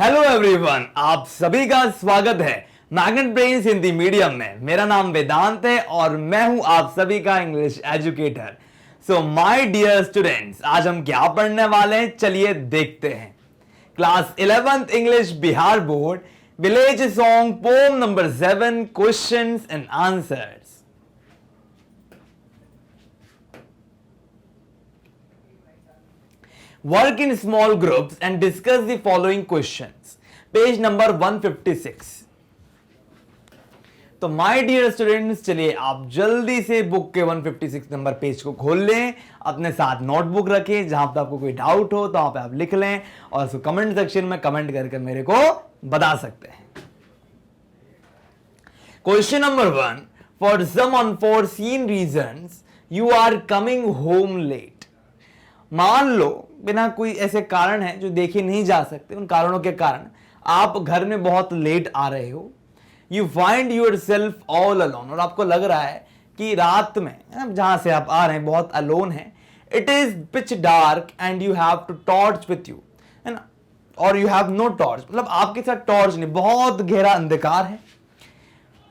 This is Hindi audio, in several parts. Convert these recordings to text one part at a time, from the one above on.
हेलो एवरीवन, आप सभी का स्वागत है मैग्नेट ब्रेन्स हिंदी मीडियम में। मेरा नाम वेदांत है और मैं हूं आप सभी का English educator. So my dear students, आज हम क्या पढ़ने वाले हैं, चलिए देखते हैं। Class 11th English Bihar board village song poem number 7 questions and answers. Work in small groups and discuss the following questions. Page number 156। तो माय डियर स्टूडेंट्स, चलिए आप जल्दी से बुक के 156 नंबर पेज को खोल लें, अपने साथ नोटबुक रखें, जहां पर आपको कोई डाउट हो तो वहां पे आप लिख लें और उसको कमेंट सेक्शन में कमेंट करके मेरे को बता सकते हैं। Question number 1, for some unforeseen reasons you are coming home late. मान लो बिना कोई ऐसे कारण है जो देखे नहीं जा सकते, उन कारणों के कारण आप घर में बहुत लेट आ रहे हो। You find yourself all alone, और आपको लग रहा है कि रात में जहां से आप आ रहे हैं बहुत अलोन है। It is pitch dark and you have to torch with you, है ना, और यू हैव नो टॉर्च, मतलब आपके साथ टॉर्च नहीं, बहुत गहरा अंधकार है।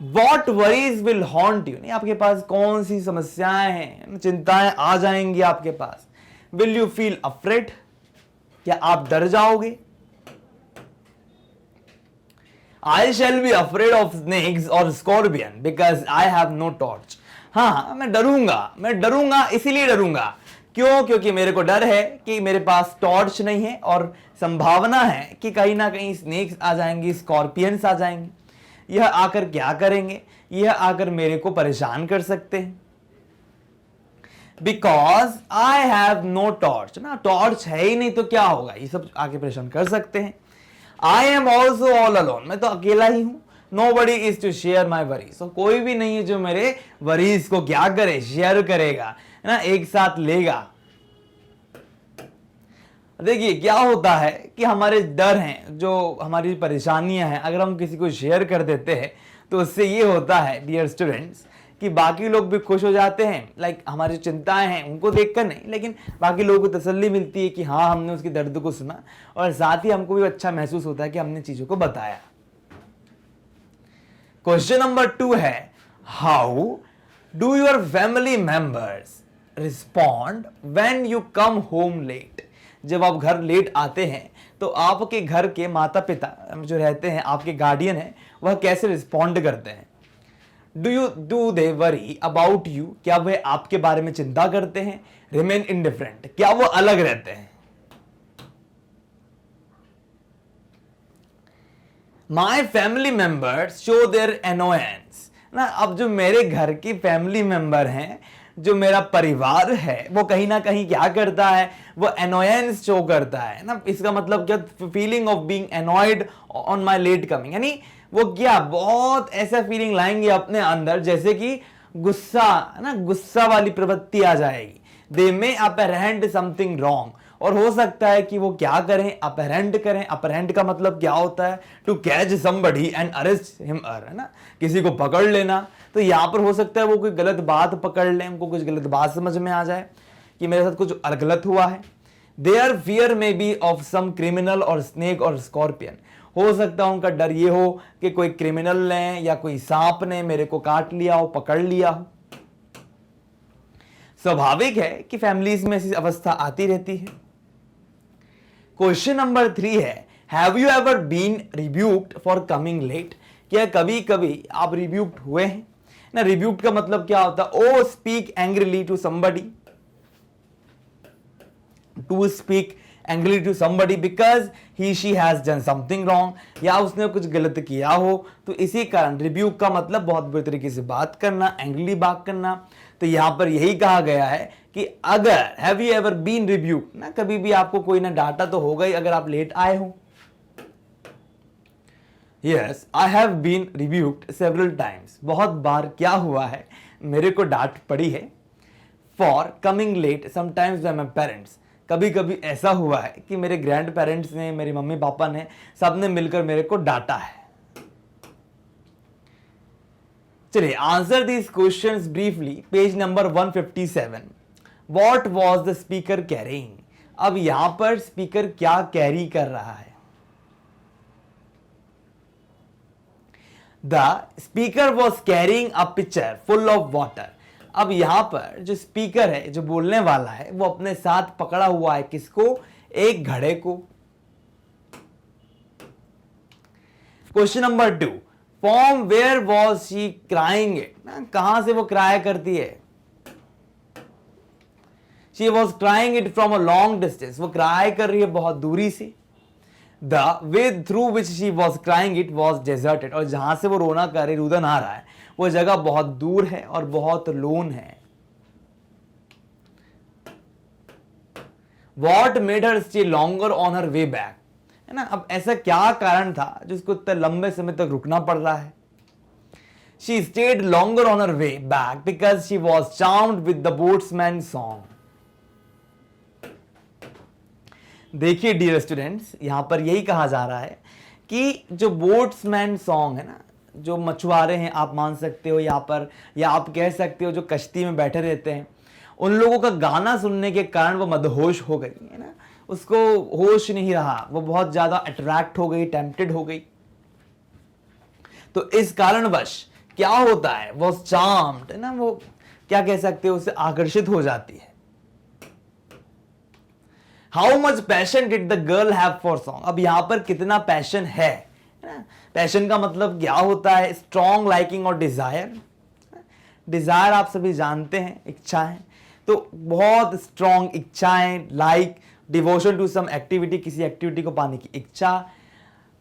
What worries will haunt you, नहीं आपके पास कौन सी समस्याएं हैं, चिंताएं आ जाएंगी आपके पास। विल यू फील अफ्रेड, क्या आप डर जाओगे। I shall be afraid of snakes और scorpion because I have no torch. हाँ, मैं डरूंगा इसीलिए डरूंगा, क्यों? क्योंकि मेरे को डर है कि मेरे पास टॉर्च नहीं है और संभावना है कि कहीं ना कहीं स्नेक्स आ जाएंगी, स्कॉर्पियंस आ जाएंगे। यह आकर क्या करेंगे? यह आकर मेरे को परेशान कर सकते हैं। Because I have no torch, ना टॉर्च है ही नहीं तो क्या होगा, ये सब आगे परेशान कर सकते हैं। I am also all alone, मैं तो अकेला ही हूं। Nobody is to share my worries, तो कोई भी नहीं है जो मेरे वरीज को क्या करे, शेयर करेगा, है ना, एक साथ लेगा। देखिए क्या होता है कि हमारे डर हैं, जो हमारी परेशानियां हैं, अगर हम किसी को शेयर कर देते हैं तो उससे ये होता है डियर स्टूडेंट्स कि बाकी लोग भी खुश हो जाते हैं। लाइक हमारी चिंताएं हैं उनको देखकर नहीं, लेकिन बाकी लोगों को तसल्ली मिलती है कि हाँ हमने उसके दर्द को सुना, और साथ ही हमको भी अच्छा महसूस होता है कि हमने चीजों को बताया। क्वेश्चन नंबर 2 है, how do your family members respond when you come home late. जब आप घर लेट आते हैं तो आपके घर के माता पिता जो रहते हैं, आपके गार्डियन हैं, वह कैसे रिस्पॉन्ड करते हैं। Do they worry about you, क्या वह आपके बारे में चिंता करते हैं। रिमेन इनडिफरेंट, क्या वो अलग रहते हैं। My family members show their annoyance, ना अब जो मेरे घर की फैमिली मेंबर हैं, जो मेरा परिवार है, वो कहीं ना कहीं क्या करता है, वो एनोयंस शो करता है ना। इसका मतलब क्या, feeling of being annoyed on my late coming, यानी वो क्या बहुत ऐसा फीलिंग लाएंगे अपने अंदर जैसे कि गुस्सा, है ना, गुस्सा वाली प्रवृत्ति आ जाएगी। दे मे अपरहेंड समथिंग रॉन्ग, और हो सकता है कि वो क्या करें, अपरहेंड करें। अपरहेंड का मतलब क्या होता है, to catch somebody and arrest him, है ना, किसी को पकड़ लेना। तो यहां पर हो सकता है वो कोई गलत बात पकड़ लें, उनको कुछ गलत बात समझ में आ जाए कि मेरे साथ कुछ गलत हुआ है। Their fear may be of some criminal और स्नेक और स्कॉर्पियन, हो सकता है उनका डर ये हो कि कोई क्रिमिनल ने या कोई सांप ने मेरे को काट लिया हो, पकड़ लिया हो। स्वाभाविक है कि फैमिलीज में ऐसी अवस्था आती रहती है। क्वेश्चन नंबर 3 है, have you ever been rebuked for coming late. क्या कभी कभी आप रिब्यूक्ड हुए हैं ना। रिब्यूक्ड का मतलब क्या होता है, ओ speak angrily to somebody, to speak angry to somebody because he she has done something wrong, या उसने कुछ गलत किया हो, तो इसी कारण रिब्यूक का मतलब बहुत बुरी तरीके से बात करना, एंग्रीली बात करना। तो यहां पर यही कहा गया है कि अगर have you ever been rebuke, ना कभी भी आपको कोई ना डांटा तो होगा ही अगर आप लेट आए हो। Yes, I have been rebuked several times, बहुत बार क्या हुआ है, मेरे को डांट पड़ी है। For coming late sometimes by my parents, कभी कभी ऐसा हुआ है कि मेरे ग्रैंड पेरेंट्स ने, मेरे मम्मी पापा ने, सबने मिलकर मेरे को डांटा है। चलिए answer this questions briefly, page number 157। What was the speaker carrying, अब यहां पर स्पीकर क्या कैरी कर रहा है। The speaker was carrying a picture full of water. अब यहां पर जो स्पीकर है, जो बोलने वाला है, वो अपने साथ पकड़ा हुआ है किसको? एक घड़े को। Question number 2, from where was she crying it? कहां से वो क्राई करती है? She was crying it from a long distance, वो क्राई कर रही है बहुत दूरी से। The way through which she was crying it was deserted, और जहां से वो रोना कर रही, रुदन आ रहा है, वो जगह बहुत दूर है और बहुत लोन है। What made her stay longer on her way back? है ना, अब ऐसा क्या कारण था जिसको इतने लंबे समय तक रुकना पड़ रहा है? She stayed longer on her way back because she was charmed with the boatsman song. देखिए डियर स्टूडेंट्स, यहां पर यही कहा जा रहा है कि जो बोट्समैन सॉन्ग है ना, जो मछुआरे हैं आप मान सकते हो यहाँ पर, या आप कह सकते हो जो कश्ती में बैठे रहते हैं, उन लोगों का गाना सुनने के कारण वो मदहोश हो गई, है ना, उसको होश नहीं रहा, वो बहुत ज्यादा अट्रैक्ट हो गई, टेम्प्टेड हो गई। तो इस कारणवश क्या होता है, वो चार्म्ड, है ना, वो क्या कह सकते हो, उससे आकर्षित हो जाती है। How much passion did the girl have for song? अब यहां पर कितना पैशन है? पैशन का मतलब क्या होता है? स्ट्रॉन्ग लाइकिंग और डिजायर। डिजायर आप सभी जानते हैं, इच्छाएं, तो बहुत स्ट्रॉन्ग इच्छाएं, like devotion to some activity, किसी एक्टिविटी को पाने की इच्छा।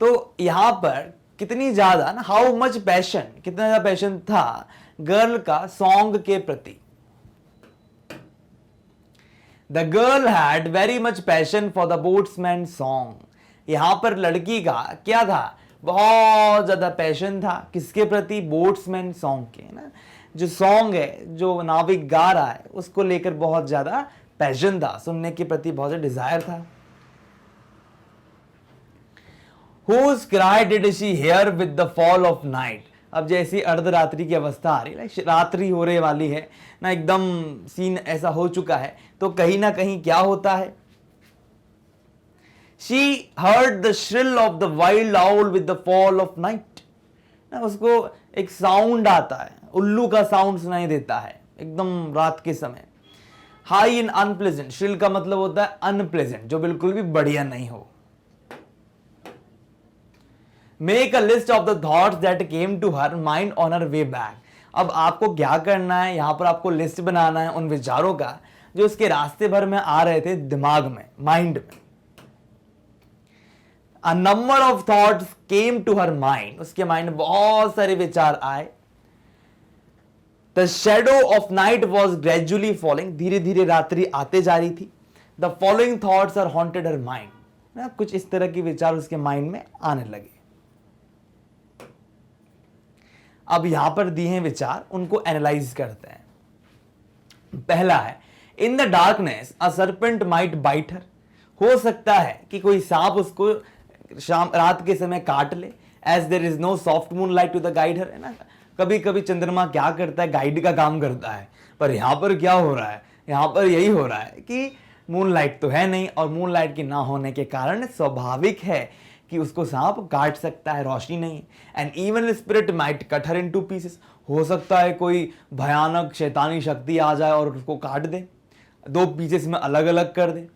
तो यहां पर कितनी ज्यादा ना, हाउ मच पैशन, कितना ज्यादा पैशन था गर्ल का सॉन्ग के प्रति? The girl had very much passion for the boatsman song. यहां पर लड़की का क्या था? बहुत ज्यादा पैशन था किसके प्रति? बोट्समैन सॉन्ग के, ना, जो सॉन्ग है, जो नाविक गा रहा है, उसको लेकर बहुत ज्यादा पैशन था, सुनने के प्रति बहुत ज्यादा डिजायर था। Whose cry did she hear with the fall of night? अब जैसी अर्धरात्रि की अवस्था आ रही है, रात्रि होने वाली है ना, एकदम सीन ऐसा हो चुका है, तो कहीं ना कहीं क्या होता है? She heard the shrill of the wild owl with the fall of night. ना, उसको एक साउंड आता है, उल्लू का साउंड सुनाई देता है एकदम रात के समय। हाई इन अनप्लेजेंट, श्रिल का मतलब होता है अनप्लेजेंट, जो बिल्कुल भी बढ़िया नहीं हो। Make a list of the thoughts that came to her mind on her way back. अब आपको क्या करना है, यहां पर आपको लिस्ट बनाना है उन विचारों का जो उसके रास्ते भर में आ रहे थे दिमाग में, माइंड में। A number of thoughts came to her mind. उसके माइंड में बहुत सारे विचार आए। The shadow of night was gradually falling. धीरे धीरे रात्रि आते जा रही थी। The following thoughts are haunted her mind. ना, कुछ इस तरह के विचार उसके माइंड में आने लगे। अब यहां पर दिए हैं विचार, उनको एनालाइज करते हैं। पहला है, in the darkness a serpent might bite her. हो सकता है कि कोई सांप उसको शाम रात के समय काट ले, as there is no soft moon light to guide गाइड हर, है ना। कभी कभी चंद्रमा क्या करता है, गाइड का काम करता है, पर यहां पर क्या हो रहा है, यहां पर यही हो रहा है कि मून लाइट तो है नहीं, और मून लाइट की ना होने के कारण स्वाभाविक है कि उसको सांप काट सकता है, रोशनी नहीं। And even spirit might cut her into pieces. हो सकता है कोई भयानक शैतानी शक्ति आ जाए और उसको काट दे, दो पीसेस में अलग अलग कर दे।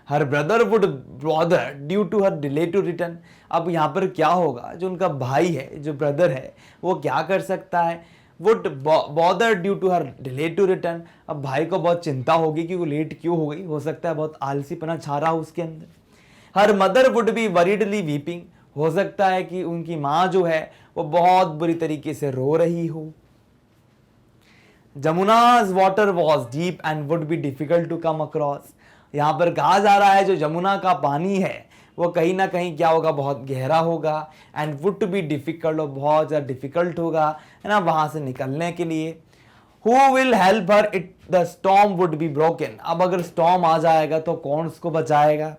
Her brother would bother due to her delay to return. अब यहाँ पर क्या होगा, जो उनका भाई है, जो ब्रदर है, वो क्या कर सकता है? Would bother due to her delay to return. अब भाई को बहुत चिंता होगी कि वो लेट क्यों हो गई, हो सकता है बहुत आलसीपना छा रहा हो उसके अंदर। Her mother would be worriedly weeping. हो सकता है कि उनकी माँ जो है वो बहुत बुरी तरीके से रो रही हो। जमुना's water was deep and would be difficult to come across। यहां पर कहा जा रहा है जो यमुना का पानी है वो कहीं ना कहीं क्या होगा, बहुत गहरा होगा। एंड वुड बी डिफिकल्ट, और बहुत ज्यादा डिफिकल्ट होगा, है ना, वहां से निकलने के लिए। Who will help her it the storm would be broken. अब अगर स्टॉर्म आ जाएगा तो कौन उसको बचाएगा?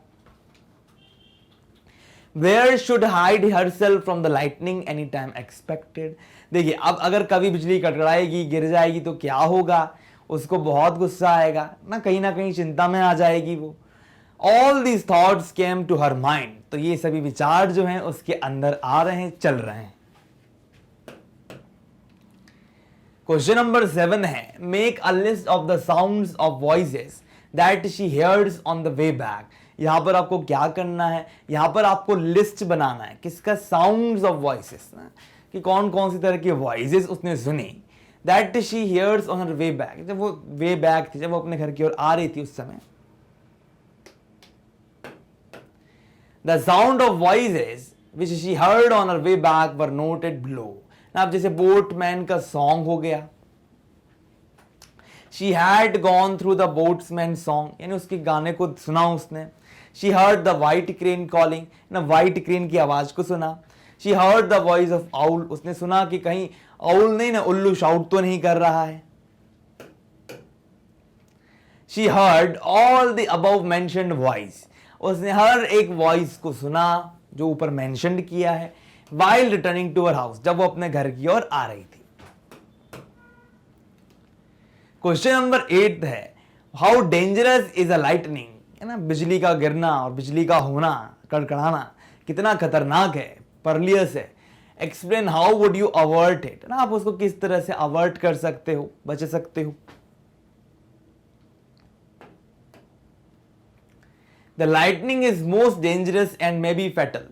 Where should hide herself from the lightning any time expected. देखिए, अब अगर कभी बिजली कड़कड़ाएगी, गिर जाएगी तो क्या होगा? उसको बहुत गुस्सा आएगा ना कहीं चिंता में आ जाएगी वो। All these thoughts came to her mind. तो ये सभी विचार जो हैं उसके अंदर आ रहे हैं, चल रहे हैं। क्वेश्चन नंबर 7 है, make a list of the sounds of voices that she hears on the way back. यहां पर आपको क्या करना है, यहां पर आपको लिस्ट बनाना है किसका, साउंड्स ऑफ वॉइसेस, कि कौन कौन सी तरह की वॉइसेस उसने सुनी, that she hears on her way back, जब वो वे बैक थी, जब वो अपने घर की ओर आ रही थी उस समय। The sound of voices which she heard on her way back were noted below. अब जैसे बोटमैन का सॉन्ग हो गया, she had gone through the boatsman song, यानी उसके गाने को सुना उसने। She heard the white crane calling, ना वाइट क्रेन की आवाज को सुना। She heard the voice of owl, उसने सुना कि कहीं आउल नहीं ना उल्लू शाउट तो नहीं कर रहा है। She heard all the above mentioned voice, उसने हर एक वॉइस को सुना जो ऊपर मेंशन्ड किया है। While returning to her house, जब वो अपने घर की ओर आ रही थी। क्वेश्चन नंबर 8 है, how dangerous is a lightning, है ना, बिजली का गिरना और बिजली का होना, कड़कड़ाना कितना खतरनाक है, परलियस है। Explain how would you avert it, ना आप उसको किस तरह से अवर्ट कर सकते हो, बच सकते हो। The lightning is most dangerous and may be fatal.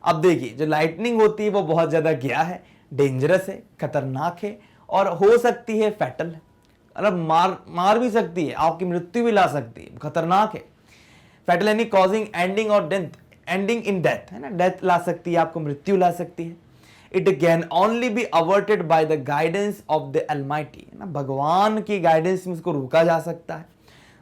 अब देखिए, जो लाइटनिंग होती है वो बहुत ज्यादा क्या है, डेंजरस है, खतरनाक है, और हो सकती है फैटल है, मतलब मार भी सकती है, आपकी मृत्यु भी ला सकती है, खतरनाक है। फैटल यानी कॉजिंग एंडिंग और डेथ, एंडिंग इन डेथ, है ना, डेथ ला सकती है, आपको मृत्यु ला सकती है। It can only be averted by the guidance of the Almighty, ना, भगवान की गाइडेंस में उसको रोका जा सकता है।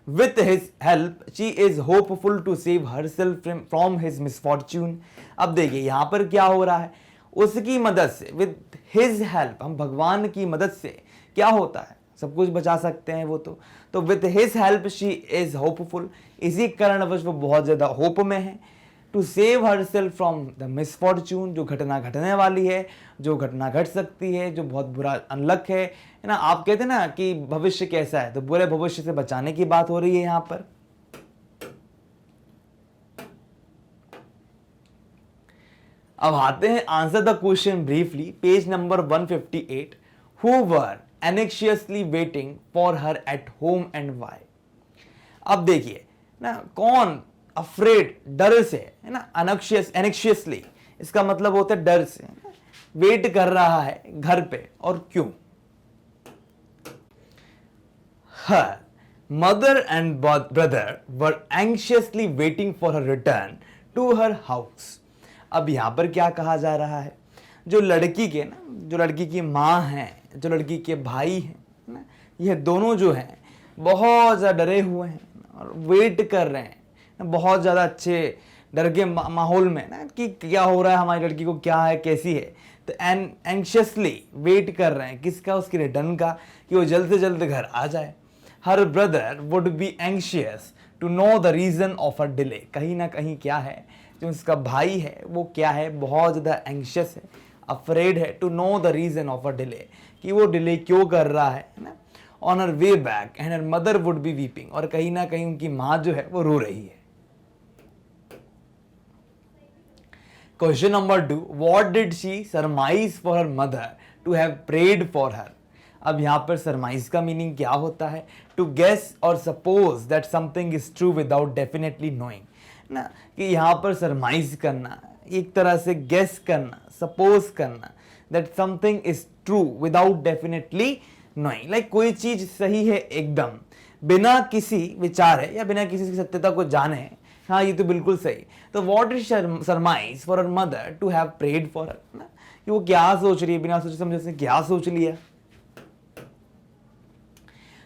With his help, she is hopeful to save herself from his misfortune। अब देखिए यहां पर क्या हो रहा है, उसकी मदद से, with his help, हम भगवान की मदद से क्या होता है, सब कुछ बचा सकते हैं वो तो with his help she is hopeful, इसी कारणवश वो बहुत ज्यादा होप में है। To save herself from the misfortune, जो घटना घटने वाली है, जो घटना घट सकती है, जो बहुत बुरा अनलक है ना। आप कहते हैं ना कि भविष्य कैसा है, तो बुरे भविष्य से बचाने की बात हो रही है यहां पर। अब आते हैं answer the question briefly, page number 158। Who were anxiously waiting for her at home and why. अब देखिए ना, कौन अफ्रेड, डर से, है ना, एनेक्शियसली इसका मतलब होता है डर से, वेट कर रहा है घर पे, और क्यों। Her mother and brother were anxiously waiting for her return to her house. अब यहां पर क्या कहा जा रहा है, जो लड़की के ना, जो लड़की की माँ है, जो लड़की के भाई हैं ना, यह दोनों जो हैं बहुत ज्यादा डरे हुए हैं और वेट कर रहे हैं, बहुत ज्यादा अच्छे डर के माहौल में ना, कि क्या हो रहा है, हमारी लड़की को क्या है, कैसी है। तो एंशियसली वेट कर रहे हैं किसका, उसके रिटर्न का, कि वो जल्द से जल्द घर आ जाए। Her brother would be anxious to know the reason of a delay, कहीं ना कहीं क्या है, जो उसका भाई है वो क्या है, बहुत ज्यादा एंशियस है, अफ्रेड है, to know the reason of a delay, कि वो डिले क्यों कर रहा है ना। On her way back and her mother would be weeping, और कहीं ना कहीं उनकी माँ जो है वो रो रही है। Question number 2, what did she surmise for her mother to have prayed for her. अब यहां पर सरमाइज का मीनिंग क्या होता है, टू गेस और suppose that something is true without definitely knowing, ना, कि यहां पर सरमाइज करना, एक तरह से गेस करना, सपोज करना that something is true without definitely knowing, like कोई चीज सही है एकदम, बिना किसी विचार है या बिना किसी की सत्यता को जाने, हाँ ये तो बिल्कुल सही। तो what is surmise for her mother to have prayed for her, ना, कि वो क्या सोच रही है, बिना सोचे समझे उसने क्या सोच लिया।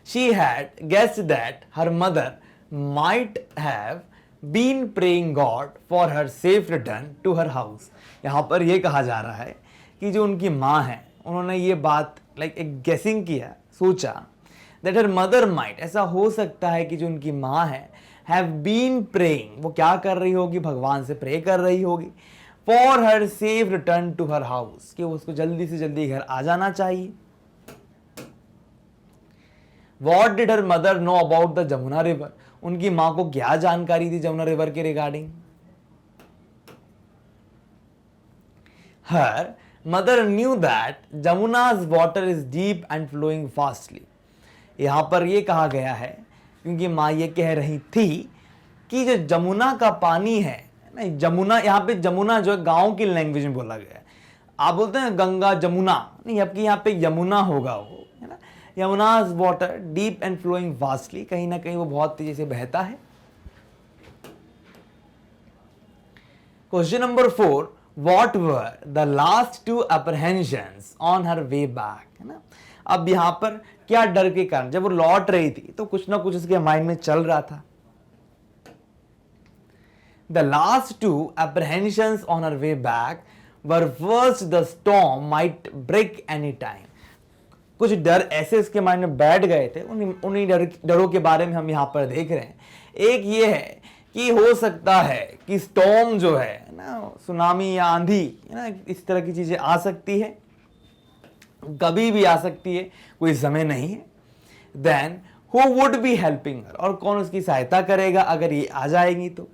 She had guessed that her mother might have been praying God for her safe return to her house। यहाँ पर ये कहा जा रहा है कि जो उनकी माँ है, उन्होंने ये बात लाइक एक गेसिंग किया, सोचा, that her mother might, ऐसा हो सकता है कि जो उनकी माँ है, have been praying, वो क्या कर रही होगी, भगवान से प्रे कर रही होगी, for her safe return to her house, कि उसको जल्दी से जल्दी घर आ जाना चाहिए। What did her mother know about the Jamuna river? उनकी माँ को क्या जानकारी थी जमुना रिवर के regarding. Her mother knew that Jamuna's water is deep and flowing fastly. यहाँ पर ये कहा गया है क्योंकि माँ ये कह रही थी कि जो जमुना का पानी है ना, जमुना, यहाँ पे जमुना जो है गांव की लैंग्वेज में बोला गया है। आप बोलते हैं गंगा जमुना, नहीं, आपके यहाँ पे यमुना होगा वो, है ना। Yamuna's water deep and flowing fastly, कहीं ना कहीं वो बहुत तेजी से बहता है। Question number 4, What were the last 2 apprehensions on her way back, है ना। अब यहाँ पर क्या डर के कारण, जब वो लौट रही थी तो कुछ ना कुछ उसके माइंड में चल रहा था। The last 2 apprehensions on her way back were first the storm might break any time। कुछ डर ऐसे उसके माइंड में बैठ गए थे, उन्हीं डरों के बारे में हम यहाँ पर देख रहे हैं। एक ये है कि हो सकता है कि स्टॉर्म जो है ना, सुनामी या आंधी, है ना, इस तरह की चीजें आ सकती है, कभी भी आ सकती है, कोई समय नहीं है। Then who would be helping her, और कौन उसकी सहायता करेगा अगर ये आ जाएगी तो।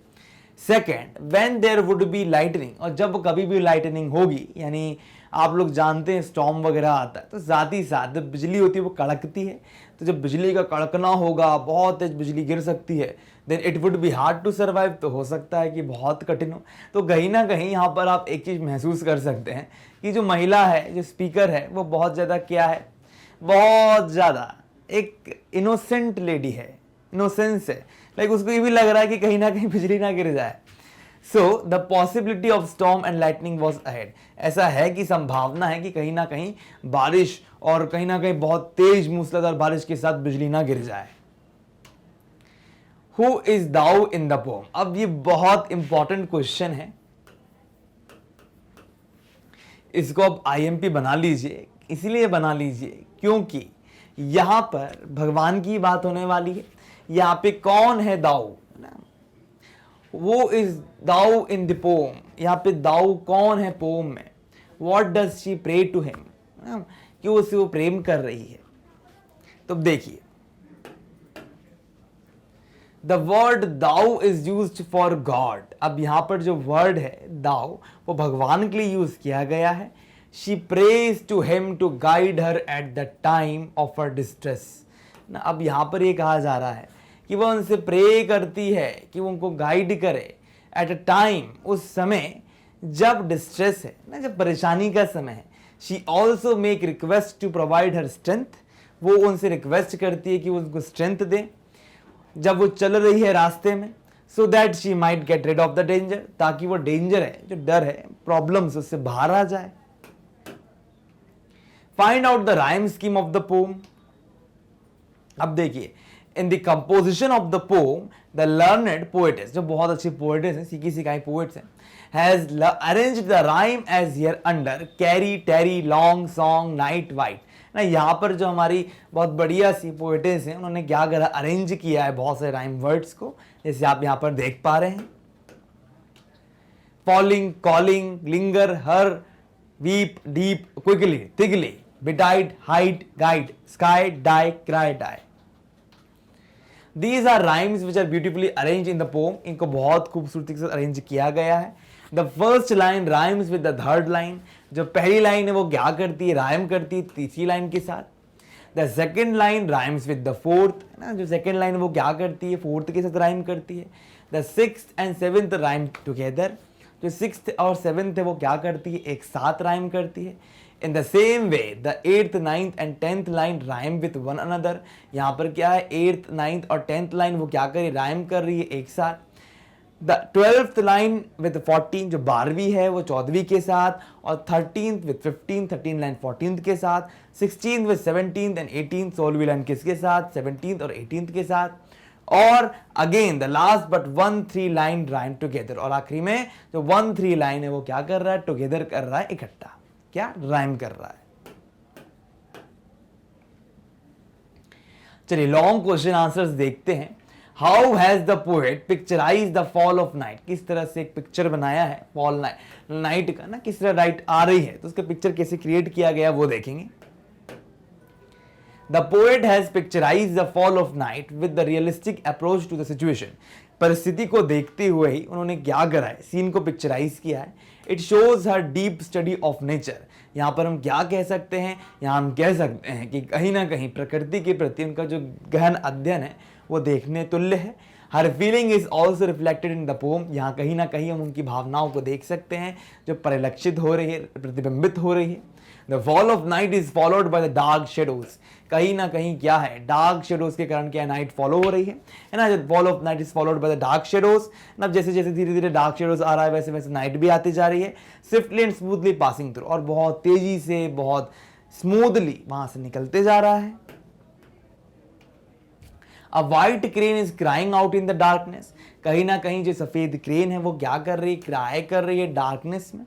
Second, when there would be lightning, और जब कभी भी लाइटनिंग होगी, यानी आप लोग जानते हैं स्टॉर्म वगैरह आता है तो साथ ही साथ जब बिजली होती है वो कड़कती है, तो जब बिजली का कड़कना होगा, बहुत तेज बिजली गिर सकती है, then it would be hard to survive, तो हो सकता है कि बहुत कठिन हो। तो कहीं ना कहीं यहाँ पर आप एक चीज़ महसूस कर सकते हैं कि जो महिला है, जो स्पीकर है, वो बहुत ज़्यादा क्या है, बहुत ज़्यादा एक इनोसेंट लेडी है, इनोसेंस है। लाइक उसको ये भी लग रहा है कि कहीं ना कहीं बिजली ना गिर जाए। So the possibility of storm and lightning was ahead, ऐसा है कि संभावना है कि कहीं ना कहीं बारिश और कहीं ना कहीं बहुत तेज मूसलाधार बारिश के साथ बिजली ना गिर जाए। Who is thou in the poem? अब ये बहुत इंपॉर्टेंट क्वेश्चन है, इसको आप IMP बना लीजिए। इसलिए बना लीजिए क्योंकि यहां पर भगवान की बात होने वाली है। यहां पे कौन है दाऊ, वो is thou in the poem, यहाँ पे दाऊ कौन है पोम में। What does she pray to him, कि उसे वो प्रेम कर रही है। तो देखिए, the word thou is used for God. अब यहां पर जो वर्ड है दाऊ, वो भगवान के लिए यूज किया गया है। She prays to him to guide her at the time of her distress ना। अब यहां पर ये कहा जा रहा है कि वह उनसे प्रे करती है कि वो उनको गाइड करे एट अ टाइम, उस समय जब डिस्ट्रेस है ना, जब परेशानी का समय है। She also make request to provide her strength, वो उनसे रिक्वेस्ट करती है कि वो उनको स्ट्रेंथ दे जब वो चल रही है रास्ते में। So that she might get rid of the danger, ताकि वो डेंजर है, जो डर है, प्रॉब्लम्स, उससे बाहर आ जाए। Find out the rhyme scheme of the poem. अब देखिए, in the composition of the poem the learned poetess, जो बहुत अच्छी पोएटेस हैं, सीखी सिखाई पोएट्स हैं, has arranged the rhyme as hereunder carry tarry long song night white ना। यहाँ पर जो हमारी बहुत बढ़िया सी पोएटेस हैं, उन्होंने क्या करा, अरेंज किया है बहुत से राइम वर्ड्स को, जैसे आप यहाँ पर देख पा रहे हैं। Falling, calling, linger, her, weep, deep, quickly, thickly, betide, hide, guide, sky, die, cry, die. These are rhymes which are beautifully arranged in the poem. इनको बहुत खूबसूरती से अरेंज किया गया है। The first line rhymes with the third line. जो पहली लाइन है वो क्या करती है, राइम करती है तीसरी लाइन के साथ। The second line rhymes with the fourth, है ना, जो सेकंड लाइन वो क्या करती है, फोर्थ के साथ राइम करती है। The sixth and seventh rhyme together. जो सिक्स्थ और सेवेंथ है वो क्या करती है, एक साथ राइम करती है। In the same way, the 8th, 9th and 10th line rhyme with one another. यहाँ पर क्या है, 8th, 9th और 10th line वो क्या कर रही है, राइम कर रही है एक साथ। The 12th line with 14, जो 12वीं है वो 14वीं के साथ, और 13th with 15, 13 line 14th के साथ, 16th with 17th and 18th 16वीं line किसके साथ, 17th और 18th के साथ, और again the last but 1-3 line rhyme together. और आखिरी में जो 1-3 लाइन है वो क्या कर रहा है, टुगेदर कर रहा है, इकट्ठा, क्या राइम कर रहा है। चलिए लॉन्ग क्वेश्चन आंसर्स देखते हैं। How has the poet picturise the fall of night, किस तरह से एक पिक्चर बनाया है फॉल नाइट का ना, किस तरह नाइट आ रही है तो उसका पिक्चर कैसे क्रिएट किया गया वो देखेंगे। The poet has picturise the fall of night with the realistic approach to the situation. परिस्थिति को देखते हुए ही उन्होंने क्या करा है, सीन को पिक्चराइज किया है। It shows her deep study of nature. यहाँ पर हम क्या कह सकते हैं, यहाँ हम कह सकते हैं कि कहीं ना कहीं प्रकृति के प्रति उनका जो गहन अध्ययन है वो देखने तुल्य है। Her feeling is also reflected in the poem. यहाँ कहीं ना कहीं हम उनकी भावनाओं को देख सकते हैं जो परिलक्षित हो रही है, प्रतिबिंबित हो रही है। The fall of night is followed by the dark shadows. कहीं ना कहीं क्या है, डार्क शेडोज के कारण क्या नाइट फॉलो हो रही है ना। Fall of night is followed by the dark shadows. अब जैसे जैसे धीरे धीरे डार्क शेडोज आ रहा है वैसे वैसे नाइट भी आती जा रही है, swiftly and smoothly passing through, और बहुत तेजी से बहुत स्मूथली वहां से निकलते जा रहा है। A white crane is crying out in the darkness। कहीं ना कहीं जो सफेद क्रेन है वो क्या कर रही है, क्राई कर रही है डार्कनेस में।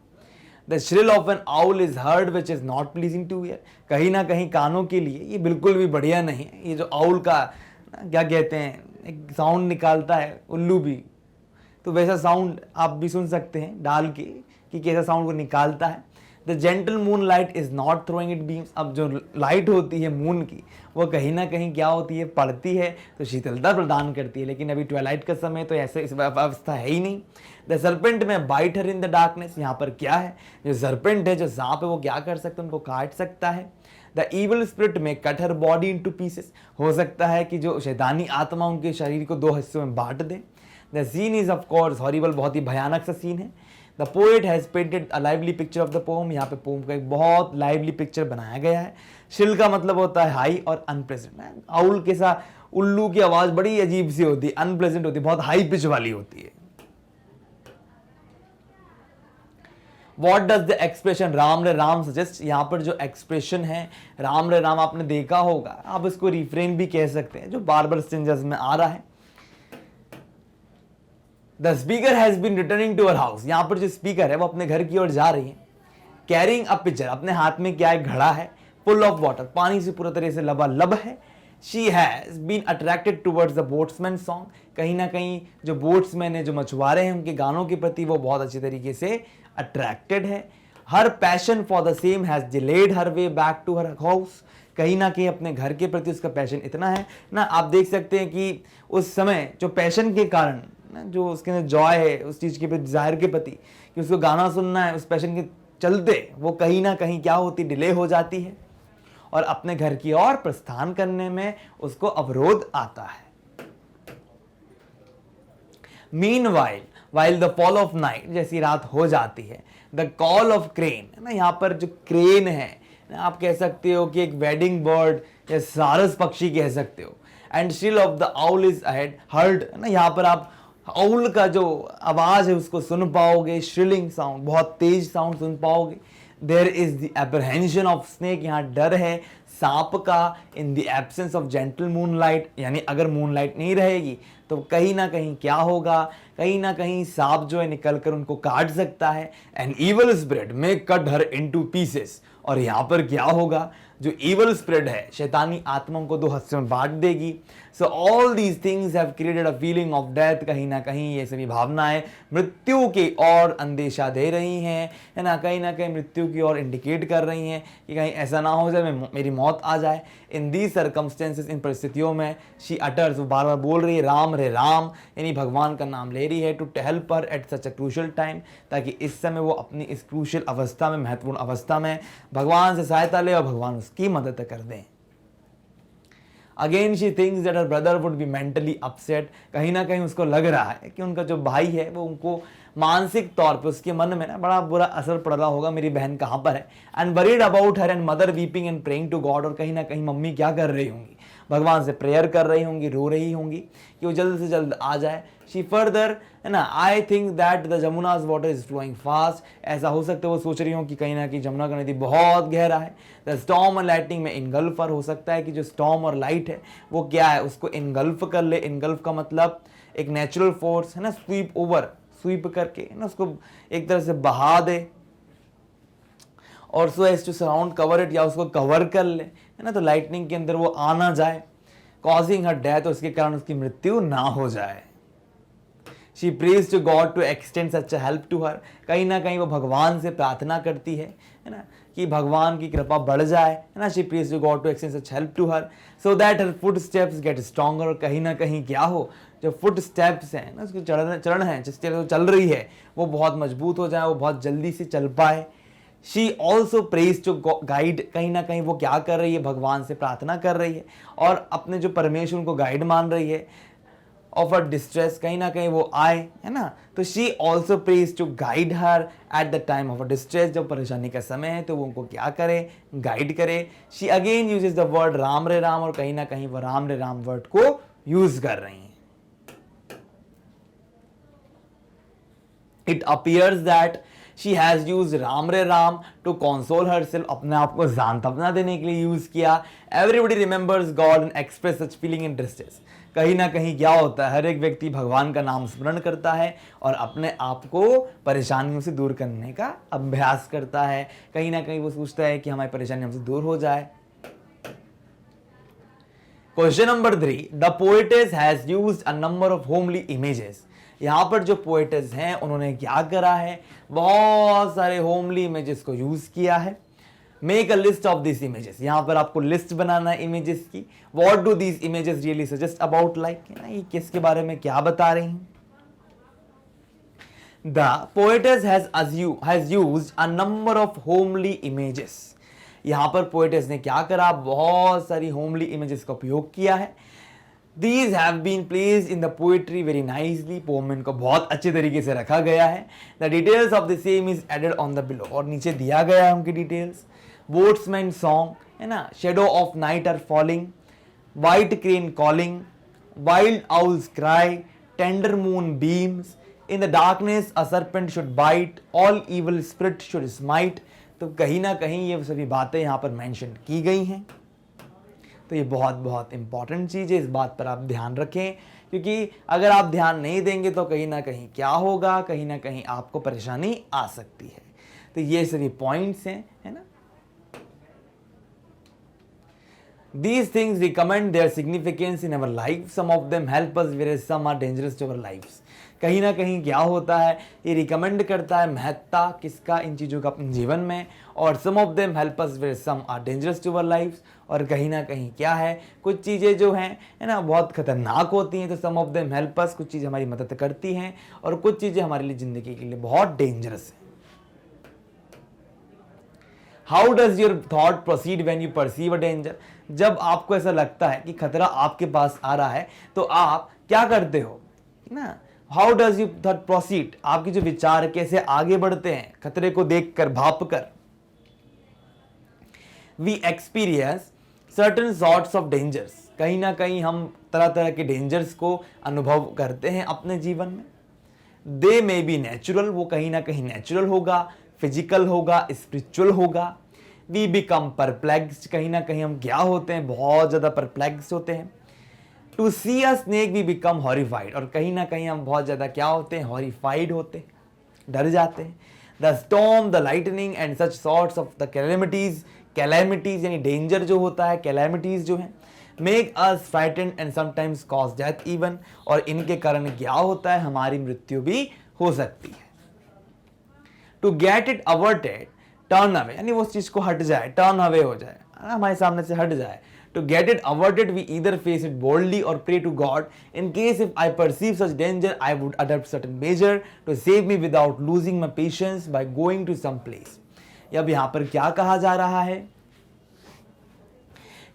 The shrill of an owl is heard which is not pleasing to hear। कहीं ना कहीं कानों के लिए ये बिल्कुल भी बढ़िया नहीं है। ये जो आउल का क्या कहते हैं, एक साउंड निकालता है उल्लू भी, तो वैसा साउंड आप भी सुन सकते हैं डाल के कि कैसा साउंड वो निकालता है। The gentle moon light is not throwing it beams. अब जो लाइट होती है मून की वो कहीं ना कहीं क्या होती है, पड़ती है तो शीतलता प्रदान करती है, लेकिन अभी ट्वेलाइट का समय तो ऐसे इस अवस्था है ही नहीं। The serpent may bite her in the darkness. यहाँ पर क्या है, जो सर्पेंट है, जो सांप है, वो क्या कर सकता है, उनको काट सकता है। द ईवल स्पिरिट में कट हर बॉडी इनटू पीसेस। हो सकता है कि जो शैतानी आत्मा उनके शरीर को दो हिस्सों में बांट दे। The scene is of course horrible. बहुत ही भयानक सा सीन है। The poet has painted a lively picture of the poem. यहाँ पे पोम का एक बहुत लाइवली पिक्चर बनाया गया है। शिल का मतलब होता है हाई और अनप्लेजेंट। आउल के साथ उल्लू की आवाज बड़ी अजीब सी होती है, अनप्लेजेंट होती है, बहुत हाई पिच वाली होती है। What does the expression Ram रे राम सजेस्ट। यहाँ पर जो एक्सप्रेशन है राम रे राम आपने देखा होगा, आप इसको रिफ्रेन भी कह सकते हैं जो बार्बर स्टिंजर्स में आ रहा है। The speaker has been returning to our house. यहाँ पर जो स्पीकर है वो अपने घर की ओर जा रही है। कैरिंग अ पिक्चर, अपने हाथ में क्या है, घड़ा है, फुल ऑफ वाटर, पानी से पूरा तरह से लबालब है। She has been attracted towards the boatsman song. कहीं ना कहीं जो बोट्समैन है, जो मछुआरे हैं, उनके गानों के प्रति वो बहुत अच्छे तरीके से अट्रैक्टेड है। Her passion for the same has delayed her way back to her house. कहीं ना कहीं अपने घर के प्रति उसका पैशन इतना है ना, आप देख सकते हैं कि उस समय जो पैशन के कारण ना, जो उसके अंदर जॉय है उस चीज़ के प्रति, डिजायर के प्रति कि उसको गाना सुनना है, उस पैशन के चलते वो कहीं ना कहीं क्या होती, डिले हो जाती है और अपने घर की ओर प्रस्थान करने में उसको अवरोध आता है। Meanwhile, while the fall of night, जैसी रात हो जाती है, the call of crane, है ना, यहाँ पर जो क्रेन है आप कह सकते हो कि एक वेडिंग बर्ड या सारस पक्षी कह सकते हो। And shrill of the owl is ahead, heard, है ना, यहाँ पर आप आउल का जो आवाज है उसको सुन पाओगे, श्रिलिंग साउंड, बहुत तेज साउंड सुन पाओगे। There is the apprehension of snake, यहाँ डर है सांप का, in the absence of gentle moonlight, यानी अगर मूनलाइट नहीं रहेगी तो कहीं ना कहीं क्या होगा, कहीं ना कहीं सांप जो है निकल कर उनको काट सकता है। And evil spirit may cut her into pieces, और यहाँ पर क्या होगा, जो ईवल स्पिरिट है, शैतानी आत्माओं को दो हिस्सों में बांट देगी। So all these things have created a feeling of death. कहीं ना कहीं ये सभी भावनाएं मृत्यु की ओर अंदेशा दे रही हैं, है ना, कहीं ना कहीं मृत्यु की ओर इंडिकेट कर रही हैं कि कहीं ऐसा ना हो जाए मेरी मौत आ जाए। इन दीज सर्कमस्टेंसेस, इन परिस्थितियों में, शी अटर्स, वो बार बार बोल रही है राम रे राम, यानी भगवान का नाम ले रही है, to help her at such a crucial time, ताकि इस समय वो अपनी इस क्रूशल अवस्था में, महत्वपूर्ण अवस्था में भगवान से सहायता ले और भगवान उसकी मदद कर दें। Again she thinks that her brother would be mentally upset. कहीं ना कहीं उसको लग रहा है कि उनका जो भाई है वो उनको मानसिक तौर पे, उसके मन में ना बड़ा बुरा असर पड़ रहा होगा, मेरी बहन कहाँ पर है। And worried about her, and mother weeping and praying to God, और कहीं ना कहीं मम्मी क्या कर रही होंगी, भगवान से प्रेयर कर रही होंगी, रो रही होंगी कि वो जल्द से जल्द आ जाए। शी फर्दर, है ना, I think that the Jamuna's water is flowing fast. ऐसा हो सकता है वो सोच रही हो कि कहीं ना कहीं जमुना का नदी बहुत गहरा है। द स्टॉर्म और लाइटनिंग में इनगल्फर, हो सकता है कि जो स्टॉर्म और लाइट है वो क्या है, उसको इनगल्फ कर ले। इनगल्फ का मतलब एक नेचुरल फोर्स है ना, स्वीप ओवर, स्वीप करके ना उसको एक तरह से बहा दे, और so as to surround cover it, या उसको कवर कर ले, है ना, तो लाइटनिंग के अंदर वो आ ना जाए, कॉजिंग हर डेथ, उसके कारण उसकी मृत्यु ना हो जाए। She prays to God to extend such help to her, कहीं ना कहीं वो भगवान से प्रार्थना करती है ना, कि भगवान की कृपा बढ़ जाए, है ना। She prays to God to extend such help to her so that her footsteps get stronger, और कहीं ना कहीं क्या हो, जो फुट स्टेप्स हैं ना, उसके चरण हैं, जिस तरह चल रही है वो बहुत मजबूत हो जाए, वो बहुत जल्दी से चल पाए। She also prays to guide, कहीं ना कहीं वो क्या कर रही है, भगवान से प्रार्थना कर रही है और अपने जो परमेश्वर उनको गाइड मान रही है। ऑफ अर डिस्ट्रेस, कहीं ना कहीं वो आए, है ना। तो she also prays to guide her at the time of a distress, जब परेशानी का समय है तो वो उनको क्या करे, गाइड करे। She again uses the word Ram रे राम, और कहीं ना कहीं वो राम रे राम वर्ड को यूज कर रही हैं। It appears that she has used Ram रे राम to console herself, अपने आप को सांत्वना देने के लिए यूज किया। Everybody remembers God and express such feeling in distress, कहीं ना कहीं क्या होता है, हर एक व्यक्ति भगवान का नाम स्मरण करता है और अपने आप को परेशानियों से दूर करने का अभ्यास करता है। कहीं ना कहीं वो सोचता है कि हमारी परेशानी हमसे दूर हो जाए। Question number 3, the poetess has used a number of homely images. यहाँ पर जो पोएटेस हैं उन्होंने क्या करा है, बहुत सारे होमली इमेजेस को यूज किया है। Make a list of this images, यहाँ पर आपको लिस्ट बनाना है इमेजेस की। What do this images really suggest about life, ये किसके बारे में क्या बता रही हैं। The poetess has used a number of homely images, यहाँ पर पोएटेस ने क्या करा, बहुत सारी होमली इमेजेस का उपयोग किया है। These have been placed in the poetry very nicely, poem में इनको बहुत अच्छे तरीके से रखा गया है। The details of the same is added on the below, और नीचे दिया गया है उनकी डिटेल्स। बोट्समैन सॉन्ग, है ना, shadow of night are falling, white crane calling, wild owls cry, tender moonbeams, in the darkness a serpent should bite, all evil spirit should smite. तो कहीं ना कहीं ये सभी बातें यहाँ पर मेंशन की गई हैं। तो ये बहुत बहुत इंपॉर्टेंट चीज़ है, इस बात पर आप ध्यान रखें, क्योंकि अगर आप ध्यान नहीं देंगे तो कहीं ना कहीं क्या होगा, कहीं ना कहीं आपको परेशानी आ सकती है। तो ये सभी पॉइंट्स हैं, है ना। These things recommend their significance in our life. Some of them help us, whereas some are dangerous to our lives. कहीं ना कहीं क्या होता है, ये रिकमेंड करता है महत्ता किसका, इन चीज़ों का अपने जीवन में, और some of them help us, whereas some are dangerous to our lives. और कहीं ना कहीं क्या है, कुछ चीज़ें जो हैं, है ना, बहुत खतरनाक होती हैं, तो some of them help us, कुछ चीज़ें हमारी मदद करती हैं, और कुछ चीज़ें हमारे लिए ज़िंदगी के लिए बहुत डेंजरस हैं। How does your thought proceed when you perceive a danger, जब आपको ऐसा लगता है कि खतरा आपके पास आ रहा है तो आप क्या करते हो ना। How does you thought proceed, आपके जो विचार कैसे आगे बढ़ते हैं खतरे को देखकर, भाप कर। We experience certain sorts of dangers, कहीं ना कहीं हम तरह तरह के डेंजर्स को अनुभव करते हैं अपने जीवन में। दे मे बी नेचुरल, वो कहीं ना कहीं नेचुरल होगा, फिजिकल होगा, स्पिरिचुअल होगा। वी बिकम परप्लेक्स्ड, कहीं ना कहीं हम क्या होते हैं, बहुत ज़्यादा परप्लेक्स्ड होते हैं। To see a snake we become horrified, और कहीं ना कहीं हम बहुत ज़्यादा क्या होते हैं, हॉरिफाइड होते हैं, डर जाते हैं। The storm, the lightning and such sorts of the calamities यानी डेंजर जो होता है, कैलेमिटीज जो है, make us frightened and sometimes cause death even, और इनके कारण क्या होता है, हमारी मृत्यु भी हो सकती है। To get it averted, turn away, यानी वो चीज को हट जाए, टर्न अवे हो जाए, हमारे सामने से हट जाए। To get it averted we either face it boldly और pray to God. In case if I perceive such danger I would adopt certain measure to save me without losing my patience by going to some place. अब यहाँ पर क्या कहा जा रहा है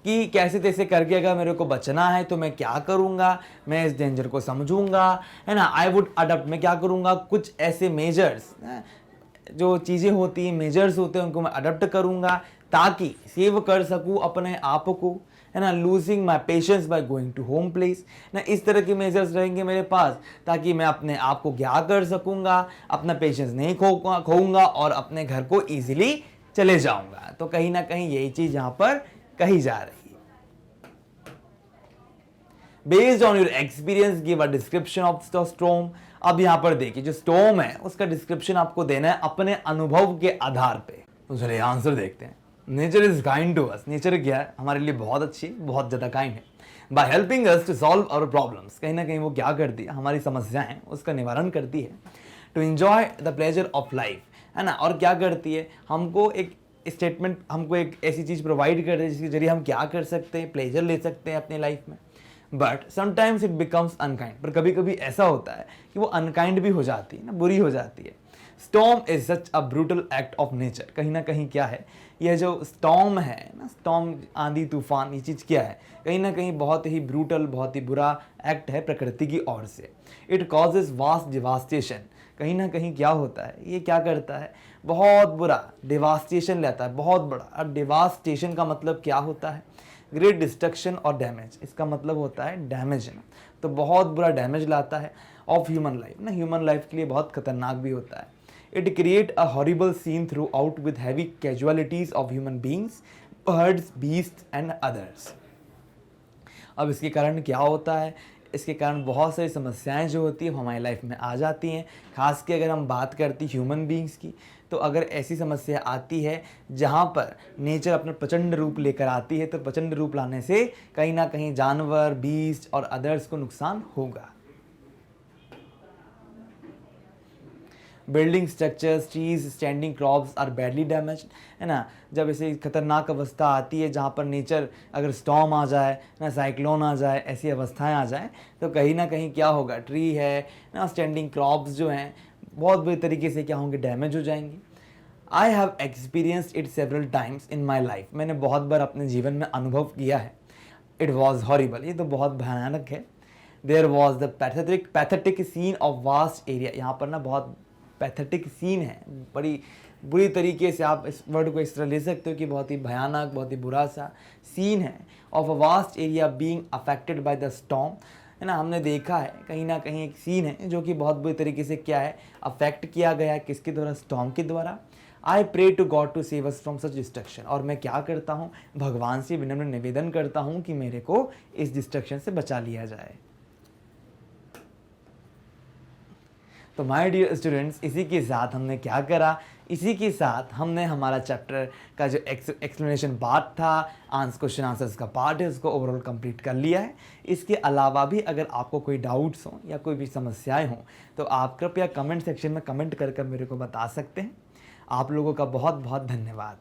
कि कैसे तैसे करके अगर मेरे को बचना है तो मैं क्या करूंगा, मैं इस डेंजर को समझूंगा, है ना। आई वुड अडॉप्ट, मैं क्या करूंगा, कुछ ऐसे मेजर्स, जो चीज़ें होती हैं, मेजर्स होते हैं, उनको मैं अडॉप्ट करूंगा ताकि सेव कर सकूं अपने आप को, है ना। Losing my patience by going to home place, ना इस तरह के मेजर्स रहेंगे मेरे पास ताकि मैं अपने आप को क्या कर सकूंगा, अपना पेशेंस नहीं खोऊंगा और अपने घर को ईजिली चले जाऊंगा। तो कहीं ना कहीं यही चीज़ यहाँ पर कही जा रही है। Based on your experience give a description of the storm. अब यहां पर देखिए जो स्टॉर्म है उसका डिस्क्रिप्शन आपको देना है अपने अनुभव के आधार पे। तो चलिए आंसर देखते हैं। Nature is kind to us. Nature क्या है, हमारे लिए बहुत अच्छी, बहुत ज़्यादा काइंड है। By helping us to solve our problems, कहीं ना कहीं वो क्या करती है, हमारी समस्याएं उसका निवारण करती है। To enjoy the pleasure of life, है ना। और क्या करती है, हमको एक स्टेटमेंट, हमको एक ऐसी चीज़ प्रोवाइड करती है जिसके जरिए हम क्या कर सकते हैं, प्लेजर ले सकते हैं अपनी लाइफ में। But sometimes it becomes unkind, पर कभी कभी ऐसा होता है कि वो अनकाइंड भी हो जाती है ना, बुरी हो जाती है। Storm is such a brutal act of nature, कहीं ना कहीं क्या है, यह जो स्टॉर्म है ना, स्टॉर्म आंधी तूफान, ये चीज़ क्या है, कहीं ना कहीं बहुत ही ब्रूटल, बहुत ही बुरा एक्ट है प्रकृति की ओर से। इट कॉजेज वास्ट डिवास्टेशन, कहीं ना कहीं क्या होता है, ये क्या करता है, बहुत बुरा डिवास्टेशन लाता है, बहुत बड़ा। अब डिवास्टेशन का मतलब क्या होता है, ग्रेट डिस्ट्रक्शन और डैमेज, इसका मतलब होता है डैमेज, है ना। तो बहुत बुरा डैमेज लाता है ऑफ ह्यूमन लाइफ ना, ह्यूमन लाइफ के लिए बहुत खतरनाक भी होता है। It create a horrible seen through out with heavy casualties of human beings, birds, beast and others. अब इसके कारण क्या होता है, इसके कारण बहुत सारी समस्याएं जो होती है वो हमारी लाइफ में आ जाती हैं। खास के अगर हम बात करती ह्यूमन बींग्स की, तो अगर ऐसी समस्या आती है जहाँ पर नेचर अपना प्रचंड रूप लेकर आती है, तो प्रचंड रूप लाने से कहीं ना कहीं जानवर, बीस्ट और अदर्स को नुकसान होगा। Building structures, trees, standing crops are badly damaged, है ना। जब ऐसी खतरनाक अवस्था आती है जहाँ पर नेचर, अगर स्टॉर्म आ जाए ना, साइक्लोन आ जाए, ऐसी अवस्थाएं आ जाएं, तो कहीं ना कहीं क्या होगा, ट्री है ना, स्टैंडिंग क्रॉप्स जो हैं बहुत बुरी तरीके से क्या होंगे, डैमेज हो जाएंगे। I have experienced it several times in my life, मैंने बहुत बार अपने जीवन में अनुभव किया है। इट वॉज हॉरिबल, ये तो बहुत भयानक है। There was the pathetic scene of vast area, यहाँ पर ना बहुत पैथेटिक सीन है, बड़ी बुरी तरीके से आप इस वर्ड को इस तरह ले सकते हो कि बहुत ही भयानक, बहुत ही बुरा सा सीन है, of a vast area being affected by the storm, है ना। हमने देखा है कहीं ना कहीं एक सीन है जो कि बहुत बुरी तरीके से क्या है, अफेक्ट किया गया है, किसके द्वारा, स्टॉर्म के द्वारा। I pray to God to save us from such destruction, और मैं क्या करता हूँ, भगवान से विनम्र निवेदन करता हूँ कि मेरे को इस डिस्ट्रक्शन से बचा लिया जाए। तो माय डियर स्टूडेंट्स, इसी के साथ हमने क्या करा, इसी के साथ हमने हमारा चैप्टर का जो एक्सप्लेनेशन पार्ट था, क्वेश्चन आंसर्स का पार्ट है, उसको ओवरऑल कंप्लीट कर लिया है। इसके अलावा भी अगर आपको कोई डाउट्स हों या कोई भी समस्याएं हों, तो आप कृपया कमेंट सेक्शन में कमेंट कर मेरे को बता सकते हैं। आप लोगों का बहुत बहुत धन्यवाद।